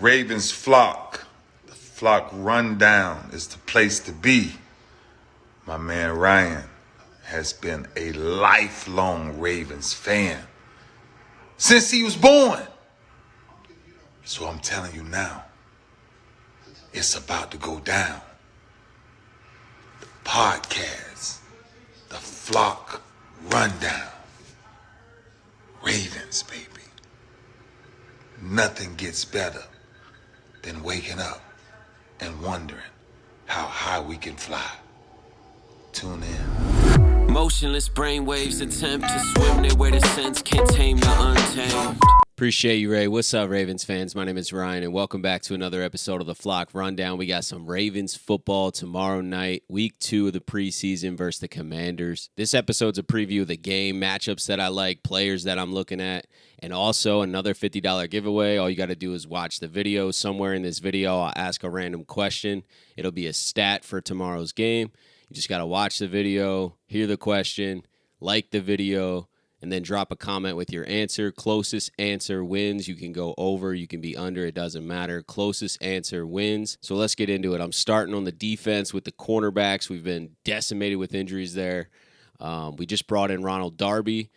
Ravens flock. The flock rundown is the place to be. My man Ryan has been a lifelong Ravens fan since he was born. So I'm telling you now, it's about to go down. The podcast, the flock rundown. Ravens, baby. Nothing gets better than waking up and wondering how high we can fly. Tune in. Motionless brainwaves attempt to swim their way to sense, can't tame the untamed. Appreciate you, Ray. What's up, Ravens fans? My name is Ryan, and welcome back to another episode of the Flock Rundown. We got some Ravens football tomorrow night, week 2 of the preseason versus the Commanders. This episode's a preview of the game, matchups that I like, players that I'm looking at, and also another $50 giveaway. All you got to do is watch the video. Somewhere in this video, I'll ask a random question. It'll be a stat for tomorrow's game. You just got to watch the video, hear the question, like the video, and then drop a comment with your answer. Closest answer wins. You can go over, you can be under, it doesn't matter. Closest answer wins. So let's get into it. I'm starting on the defense with the cornerbacks. We've been decimated with injuries there. We just brought in Ronald Darby.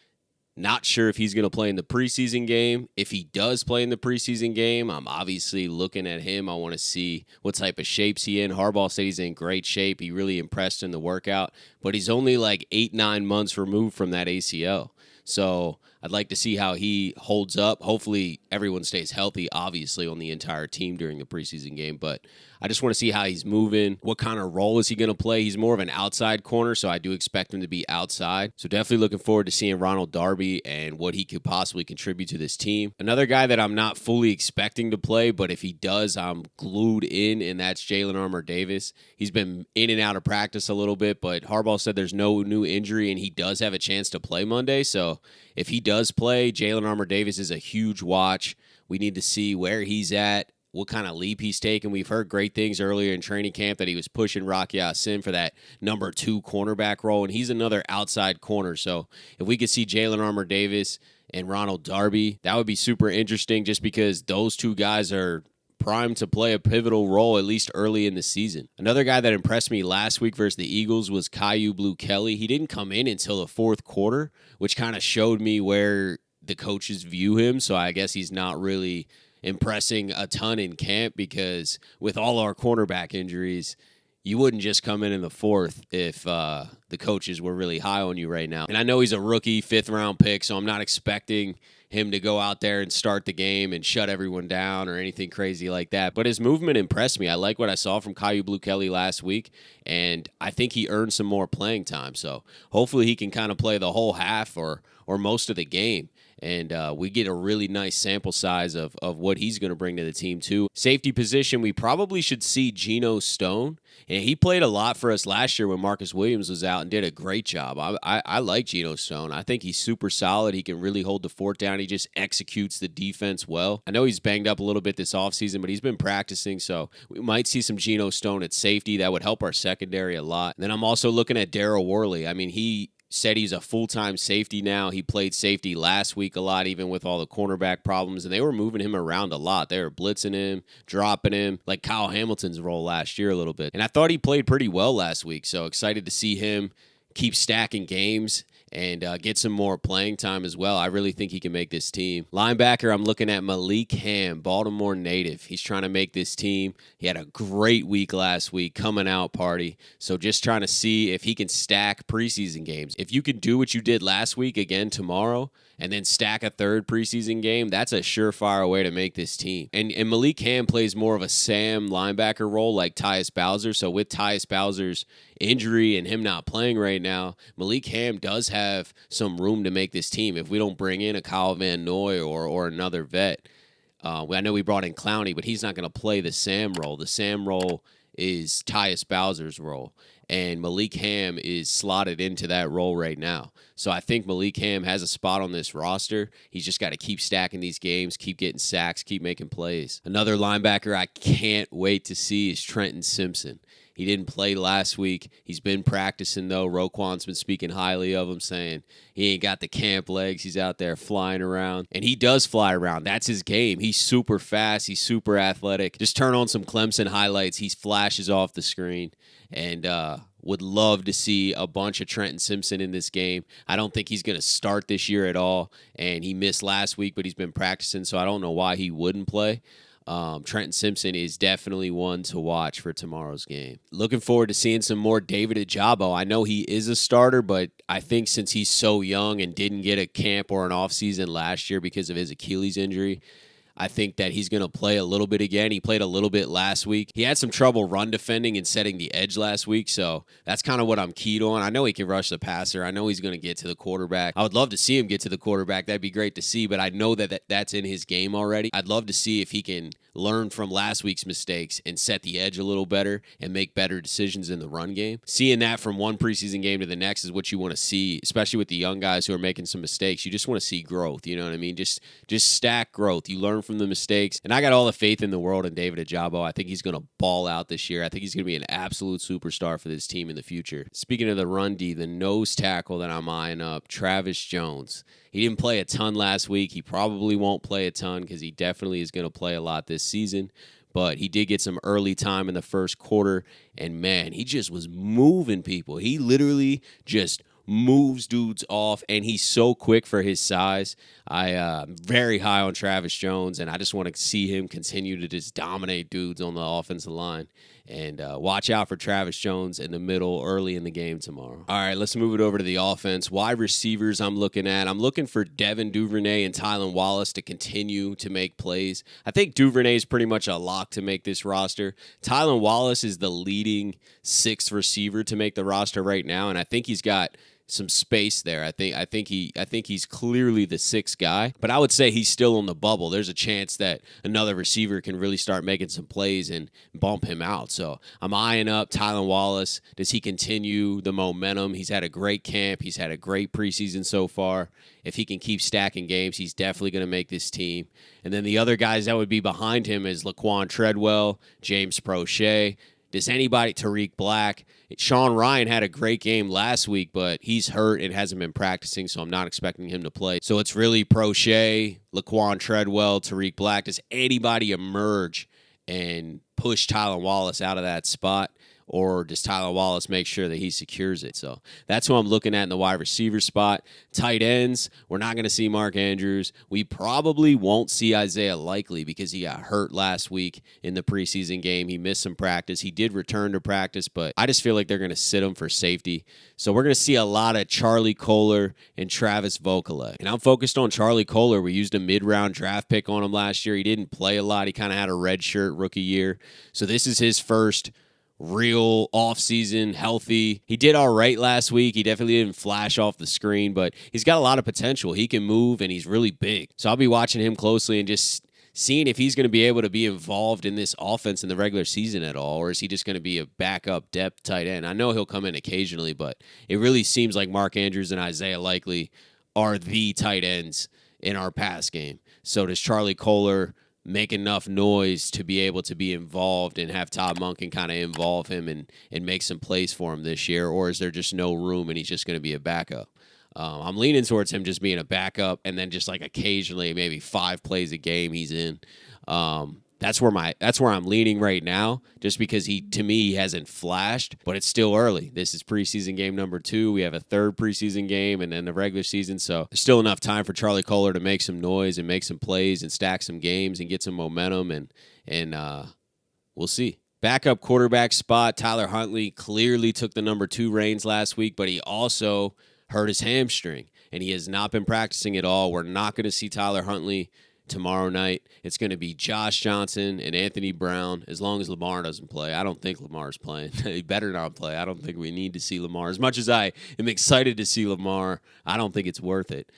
Not sure if he's going to play in the preseason game. If he does play in the preseason game, I'm obviously looking at him. I want to see what type of shape's he in. Harbaugh said he's in great shape. He really impressed in the workout, but he's only like 8-9 months removed from that ACL. So I'd like to see how he holds up. Hopefully everyone stays healthy, obviously, on the entire team during the preseason game. But I just want to see how he's moving. What kind of role is he going to play? He's more of an outside corner, so I do expect him to be outside. So definitely looking forward to seeing Ronald Darby and what he could possibly contribute to this team. Another guy that I'm not fully expecting to play, but if he does, I'm glued in, and that's Jalen Armour-Davis. He's been in and out of practice a little bit, but Harbaugh said there's no new injury, and he does have a chance to play Monday. So if he does play, Jalen Armour-Davis is a huge watch. We need to see where he's at, what kind of leap he's taking. We've heard great things earlier in training camp that he was pushing Rocky Ya-Sin for that number 2 cornerback role, and he's another outside corner. So if we could see Jalen Armour-Davis and Ronald Darby, that would be super interesting just because those two guys are primed to play a pivotal role at least early in the season. Another guy that impressed me last week versus the Eagles was Kyu Blu-Kelly. He didn't come in until the fourth quarter, which kind of showed me where the coaches view him. So I guess he's not really impressing a ton in camp because with all our cornerback injuries, you wouldn't just come in the fourth if the coaches were really high on you right now. And I know he's a rookie, 5th-round pick, so I'm not expecting him to go out there and start the game and shut everyone down or anything crazy like that. But his movement impressed me. I like what I saw from Kyu Blu-Kelly last week, and I think he earned some more playing time. So hopefully he can kind of play the whole half or most of the game. And we get a really nice sample size of what he's going to bring to the team, too. Safety position, we probably should see Geno Stone. And he played a lot for us last year when Marcus Williams was out and did a great job. I like Geno Stone. I think he's super solid. He can really hold the fort down. He just executes the defense well. I know he's banged up a little bit this offseason, but he's been practicing, so we might see some Geno Stone at safety. That would help our secondary a lot. And then I'm also looking at Darryl Worley. I mean, he said he's a full-time safety now. He played safety last week a lot, even with all the cornerback problems, and they were moving him around a lot. They were blitzing him, dropping him, like Kyle Hamilton's role last year a little bit. And I thought he played pretty well last week, so excited to see him keep stacking games and get some more playing time as well. I really think he can make this team. Linebacker, I'm looking at Malik Ham, Baltimore native. He's trying to make this team. He had a great week last week, coming out party. So just trying to see if he can stack preseason games. If you can do what you did last week again tomorrow and then stack a third preseason game, that's a surefire way to make this team. And Malik Ham plays more of a Sam linebacker role like Tyus Bowser. So with Tyus Bowser's injury and him not playing right now, Malik Ham does have some room to make this team. If we don't bring in a Kyle Van Noy or another vet, I know we brought in Clowney, but he's not going to play the Sam role. The Sam role is Tyus Bowser's role, and Malik Ham is slotted into that role right now. So I think Malik Ham has a spot on this roster. He's just got to keep stacking these games, keep getting sacks, keep making plays. Another linebacker I can't wait to see is Trenton Simpson. He didn't play last week. He's been practicing, though. Roquan's been speaking highly of him, saying he ain't got the camp legs. He's out there flying around. And he does fly around. That's his game. He's super fast. He's super athletic. Just turn on some Clemson highlights. He flashes off the screen. And would love to see a bunch of Trenton Simpson in this game. I don't think he's going to start this year at all. And he missed last week, but he's been practicing, so I don't know why he wouldn't play. Trenton Simpson is definitely one to watch for tomorrow's game. Looking forward to seeing some more David Ojabo. I know he is a starter, but I think since he's so young and didn't get a camp or an offseason last year because of his Achilles injury, I think that he's going to play a little bit again. He played a little bit last week. He had some trouble run defending and setting the edge last week, so that's kind of what I'm keyed on. I know he can rush the passer. I know he's going to get to the quarterback. I would love to see him get to the quarterback. That'd be great to see, but I know that that's in his game already. I'd love to see if he can learn from last week's mistakes and set the edge a little better and make better decisions in the run game. Seeing that from one preseason game to the next is what you want to see, especially with the young guys who are making some mistakes. You just want to see growth, you know what I mean? Just stack growth. You learn from the mistakes. And I got all the faith in the world in David Ojabo. I think he's going to ball out this year. I think he's going to be an absolute superstar for this team in the future. Speaking of the run D, the nose tackle that I'm eyeing up, Travis Jones. He didn't play a ton last week. He probably won't play a ton because he definitely is going to play a lot this season. But he did get some early time in the first quarter. And, man, he just was moving people. He literally just moves dudes off, and he's so quick for his size. I'm very high on Travis Jones, and I just want to see him continue to just dominate dudes on the offensive line. And watch out for Travis Jones in the middle early in the game tomorrow. All right, let's move it over to the offense. Wide receivers I'm looking at. I'm looking for Devin Duvernay and Tylan Wallace to continue to make plays. I think Duvernay is pretty much a lock to make this roster. Tylan Wallace is the leading sixth receiver to make the roster right now, and I think he's got some space there. I think he's clearly the sixth guy, but I would say he's still on the bubble. There's a chance that another receiver can really start making some plays and bump him out. So I'm eyeing up Tylan Wallace. Does he continue the momentum? He's had a great camp. He's had a great preseason so far. If he can keep stacking games, he's definitely going to make this team. And then the other guys that would be behind him is Laquan Treadwell, James Prochet. Does anybody, Tariq Black? Sean Ryan had a great game last week, but he's hurt and hasn't been practicing, so I'm not expecting him to play. So it's really Prochet, Laquan Treadwell, Tariq Black. Does anybody emerge and push Tylan Wallace out of that spot? Or does Tylan Wallace make sure that he secures it? So that's who I'm looking at in the wide receiver spot. Tight ends, we're not going to see Mark Andrews. We probably won't see Isaiah Likely because he got hurt last week in the preseason game. He missed some practice. He did return to practice, but I just feel like they're going to sit him for safety. So we're going to see a lot of Charlie Kolar and Travis Vokolek. And I'm focused on Charlie Kolar. We used a mid-round draft pick on him last year. He didn't play a lot. He kind of had a red shirt rookie year. So this is his first real offseason, healthy. He did all right last week. He definitely didn't flash off the screen, but he's got a lot of potential. He can move, and he's really big. So I'll be watching him closely and just seeing if he's going to be able to be involved in this offense in the regular season at all, or is he just going to be a backup depth tight end? I know he'll come in occasionally, but it really seems like Mark Andrews and Isaiah Likely are the tight ends in our pass game. So does Charlie Kolar make enough noise to be able to be involved and have Todd Monken kind of involve him and make some plays for him this year? Or is there just no room and he's just going to be a backup? I'm leaning towards him just being a backup and then just like occasionally maybe 5 plays a game he's in. That's where I'm leaning right now, just because to me he hasn't flashed, but it's still early. This is preseason game number 2. We have a third preseason game and then the regular season, so there's still enough time for Charlie Kolar to make some noise and make some plays and stack some games and get some momentum, and we'll see. Backup quarterback spot, Tyler Huntley clearly took the number 2 reins last week, but he also hurt his hamstring, and he has not been practicing at all. We're not going to see Tyler Huntley tomorrow night. It's going to be Josh Johnson and Anthony Brown, as long as Lamar doesn't play. I don't think Lamar's playing. He better not play. I don't think we need to see Lamar. As much as I am excited to see Lamar, I don't think it's worth it.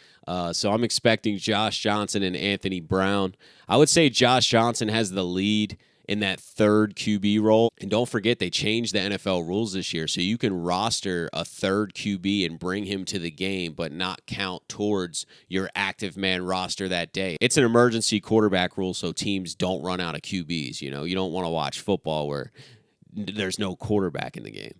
So I'm expecting Josh Johnson and Anthony Brown. I would say Josh Johnson has the lead in that third QB role. And don't forget, they changed the NFL rules this year, so you can roster a third QB and bring him to the game, but not count towards your active man roster that day. It's an emergency quarterback rule, so teams don't run out of QBs. You know, you don't want to watch football where there's no quarterback in the game.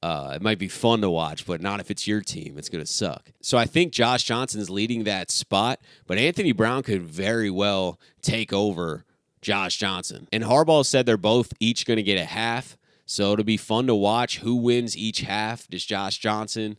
It might be fun to watch, but not if it's your team. It's going to suck. So I think Josh Johnson's leading that spot, but Anthony Brown could very well take over Josh Johnson. And Harbaugh said they're both each going to get a half, so it'll be fun to watch who wins each half. Does Josh Johnson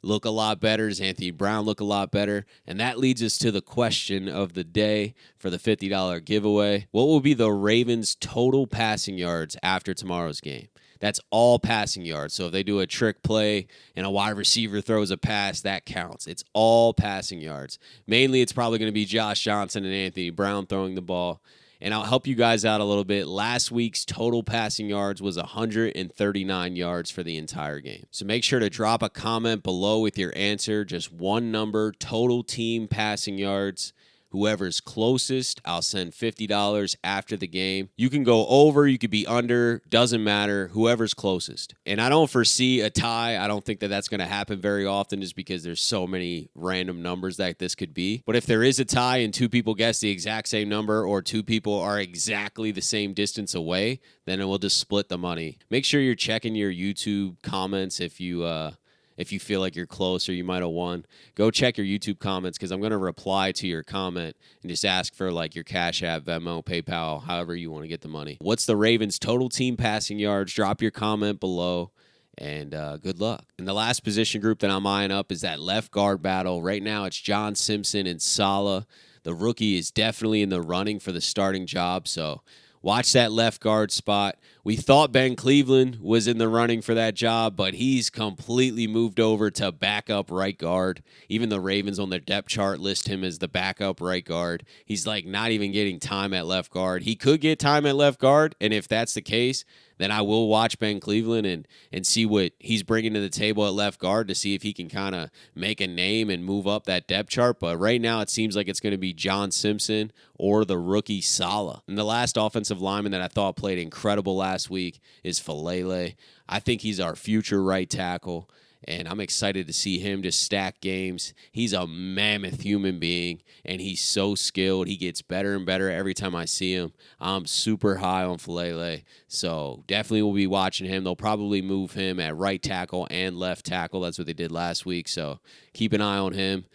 look a lot better? Does Anthony Brown look a lot better? And that leads us to the question of the day for the $50 giveaway. What will be the Ravens' total passing yards after tomorrow's game? That's all passing yards. So if they do a trick play and a wide receiver throws a pass, that counts. It's all passing yards. Mainly, it's probably going to be Josh Johnson and Anthony Brown throwing the ball. And I'll help you guys out a little bit. Last week's total passing yards was 139 yards for the entire game. So make sure to drop a comment below with your answer. Just one number, total team passing yards. Whoever's closest, I'll send $50 after the game. You can go over, you could be under, doesn't matter, whoever's closest. And I don't foresee a tie. I don't think that that's going to happen very often just because there's so many random numbers that this could be. But if there is a tie and two people guess the exact same number or two people are exactly the same distance away, then it will just split the money. Make sure you're checking your YouTube comments if you feel like you're close or you might have won. Go check your YouTube comments because I'm going to reply to your comment and just ask for like your Cash App, Venmo, PayPal, however you want to get the money. What's the Ravens' total team passing yards? Drop your comment below, and good luck. And the last position group that I'm eyeing up is that left guard battle. Right now it's John Simpson and Saleh. The rookie is definitely in the running for the starting job, so watch that left guard spot. We thought Ben Cleveland was in the running for that job, but he's completely moved over to backup right guard. Even the Ravens on their depth chart list him as the backup right guard. He's like not even getting time at left guard. He could get time at left guard, and if that's the case, then I will watch Ben Cleveland and see what he's bringing to the table at left guard to see if he can kind of make a name and move up that depth chart. But right now it seems like it's going to be John Simpson or the rookie Saleh. And the last offensive lineman that I thought played incredible last week is Falele. I think he's our future right tackle, and I'm excited to see him just stack games. He's a mammoth human being, and he's so skilled. He gets better and better every time I see him. I'm super high on Falele, so definitely will be watching him. They'll probably move him at right tackle and left tackle. That's what they did last week, so keep an eye on him.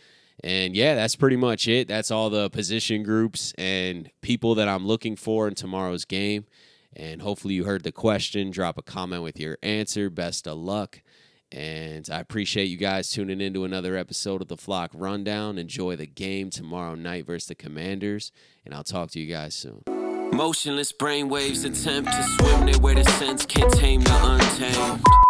And, yeah, that's pretty much it. That's all the position groups and people that I'm looking for in tomorrow's game. And hopefully you heard the question. Drop a comment with your answer. Best of luck. And I appreciate you guys tuning in to another episode of the Flock Rundown. Enjoy the game tomorrow night versus the Commanders. And I'll talk to you guys soon. Motionless brainwaves attempt to swim their way to sense, can't tame the untamed.